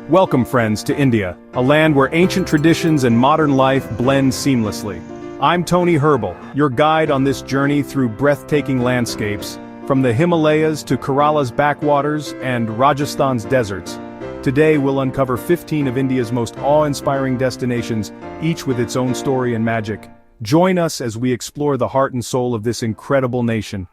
Welcome friends to India, a land where ancient traditions and modern life blend seamlessly. I'm Tony Herbal, your guide on this journey through breathtaking landscapes, from the Himalayas to Kerala's backwaters and Rajasthan's deserts. Today we'll uncover 15 of India's most awe-inspiring destinations, each with its own story and magic. Join us as we explore the heart and soul of this incredible nation.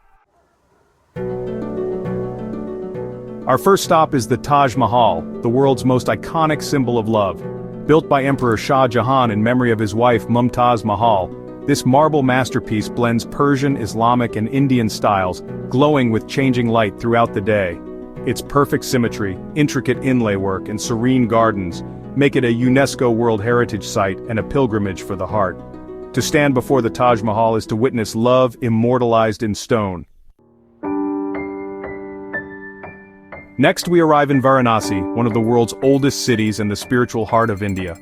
Our first stop is the Taj Mahal, the world's most iconic symbol of love. Built by Emperor Shah Jahan in memory of his wife Mumtaz Mahal, this marble masterpiece blends Persian, Islamic and Indian styles, glowing with changing light throughout the day. Its perfect symmetry, intricate inlay work and serene gardens make it a UNESCO World Heritage Site and a pilgrimage for the heart. To stand before the Taj Mahal is to witness love immortalized in stone. Next we arrive in Varanasi, one of the world's oldest cities and the spiritual heart of India.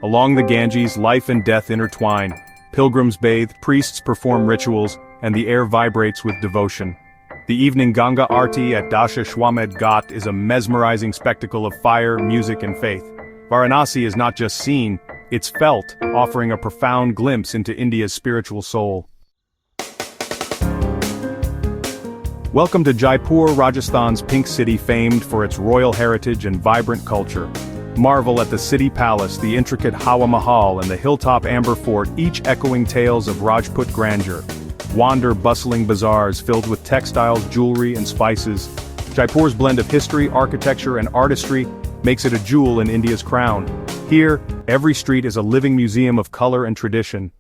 Along the Ganges, life and death intertwine. Pilgrims bathe, priests perform rituals, and the air vibrates with devotion. The evening Ganga Aarti at Dashashwamedh Ghat is a mesmerizing spectacle of fire, music and faith. Varanasi is not just seen, it's felt, offering a profound glimpse into India's spiritual soul. Welcome to Jaipur, Rajasthan's pink city famed for its royal heritage and vibrant culture. Marvel at the city palace, the intricate Hawa Mahal and the hilltop Amber Fort, each echoing tales of Rajput grandeur. Wander bustling bazaars filled with textiles, jewelry and spices. Jaipur's blend of history, architecture and artistry makes it a jewel in India's crown. Here, every street is a living museum of color and tradition.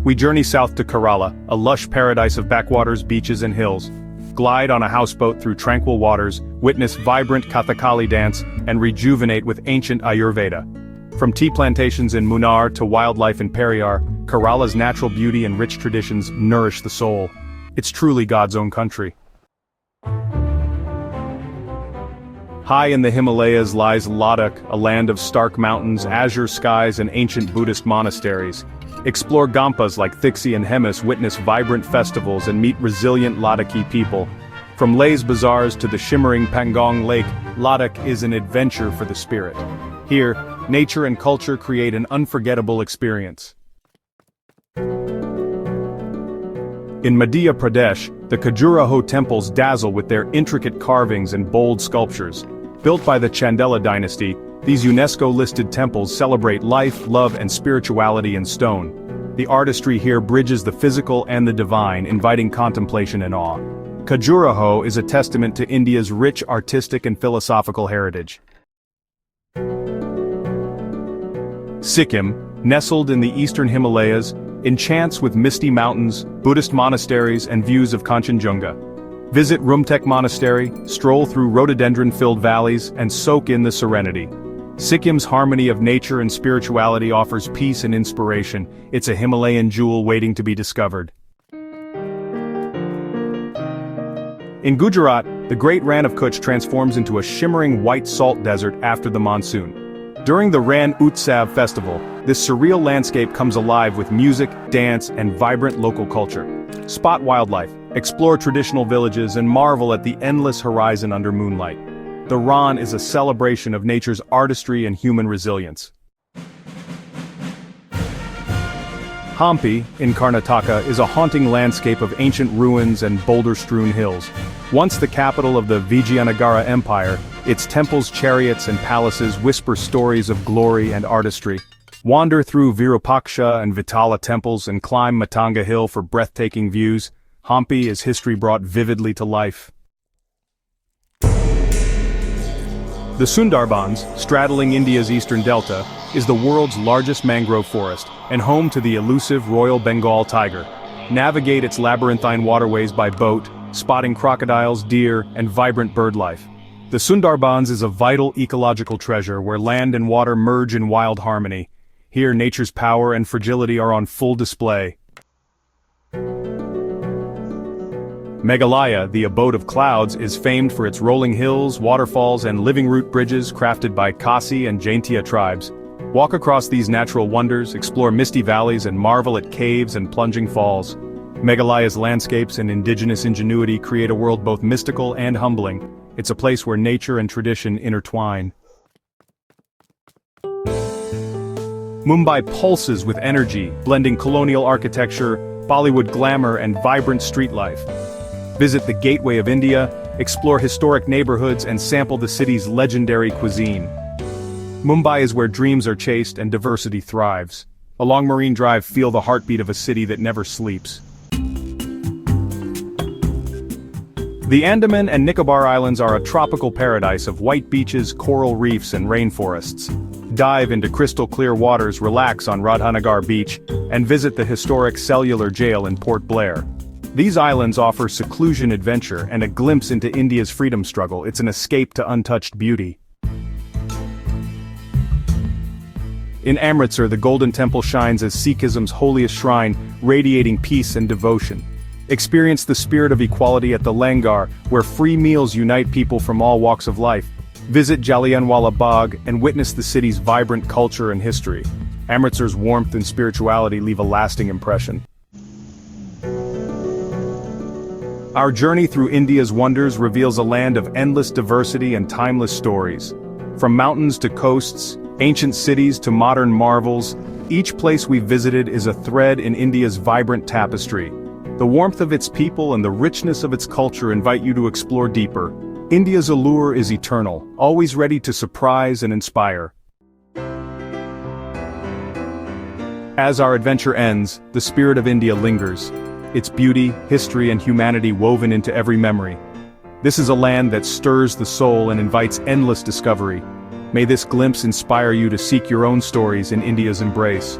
We journey south to Kerala, a lush paradise of backwaters, beaches and hills. Glide on a houseboat through tranquil waters, witness vibrant Kathakali dance, and rejuvenate with ancient Ayurveda. From tea plantations in Munnar to wildlife in Periyar, Kerala's natural beauty and rich traditions nourish the soul. It's truly God's own country. High in the Himalayas lies Ladakh, a land of stark mountains, azure skies and ancient Buddhist monasteries. Explore Gampas like Thixi and Hemis, witness vibrant festivals and meet resilient Ladakhi people. From Lay's bazaars to the shimmering Pangong Lake, Ladakh is an adventure for the spirit. Here, nature and culture create an unforgettable experience. In Madhya Pradesh, the Khajuraho temples dazzle with their intricate carvings and bold sculptures. Built by the Chandela dynasty, these UNESCO-listed temples celebrate life, love and spirituality in stone. The artistry here bridges the physical and the divine, inviting contemplation and awe. Khajuraho is a testament to India's rich artistic and philosophical heritage. Sikkim, nestled in the eastern Himalayas, enchants with misty mountains, Buddhist monasteries and views of Kanchenjunga. Visit Rumtek Monastery, stroll through rhododendron-filled valleys and soak in the serenity. Sikkim's harmony of nature and spirituality offers peace and inspiration. It's a Himalayan jewel waiting to be discovered. In Gujarat, the Great Rann of Kutch transforms into a shimmering white salt desert after the monsoon. During the Rann Utsav festival, this surreal landscape comes alive with music, dance, and vibrant local culture. Spot wildlife, explore traditional villages, and marvel at the endless horizon under moonlight. The Rann is a celebration of nature's artistry and human resilience. Hampi, in Karnataka, is a haunting landscape of ancient ruins and boulder-strewn hills. Once the capital of the Vijayanagara Empire, its temples, chariots, and palaces whisper stories of glory and artistry. Wander through Virupaksha and Vitala temples and climb Matanga Hill for breathtaking views. Hampi is history brought vividly to life. The Sundarbans, straddling India's eastern delta, is the world's largest mangrove forest, and home to the elusive Royal Bengal tiger. Navigate its labyrinthine waterways by boat, spotting crocodiles, deer, and vibrant bird life. The Sundarbans is a vital ecological treasure where land and water merge in wild harmony. Here nature's power and fragility are on full display. Meghalaya, the abode of clouds, is famed for its rolling hills, waterfalls, and living root bridges crafted by Khasi and Jaintia tribes. Walk across these natural wonders, explore misty valleys, and marvel at caves and plunging falls. Meghalaya's landscapes and indigenous ingenuity create a world both mystical and humbling. It's a place where nature and tradition intertwine. Mumbai pulses with energy, blending colonial architecture, Bollywood glamour and vibrant street life. Visit the Gateway of India, explore historic neighborhoods and sample the city's legendary cuisine. Mumbai is where dreams are chased and diversity thrives. Along Marine Drive, feel the heartbeat of a city that never sleeps. The Andaman and Nicobar Islands are a tropical paradise of white beaches, coral reefs and rainforests. Dive into crystal-clear waters, relax on Radhanagar Beach, and visit the historic cellular jail in Port Blair. These islands offer seclusion, adventure, and a glimpse into India's freedom struggle. It's an escape to untouched beauty. In Amritsar, the Golden Temple shines as Sikhism's holiest shrine, radiating peace and devotion. Experience the spirit of equality at the Langar, where free meals unite people from all walks of life. Visit Jallianwala Bagh and witness the city's vibrant culture and history. Amritsar's warmth and spirituality leave a lasting impression. Our journey through India's wonders reveals a land of endless diversity and timeless stories. From mountains to coasts, ancient cities to modern marvels, each place we visited is a thread in India's vibrant tapestry. The warmth of its people and the richness of its culture invite you to explore deeper. India's allure is eternal, always ready to surprise and inspire. As our adventure ends, the spirit of India lingers, its beauty, history and humanity woven into every memory. This is a land that stirs the soul and invites endless discovery. May this glimpse inspire you to seek your own stories in India's embrace.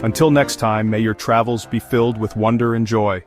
Until next time, may your travels be filled with wonder and joy.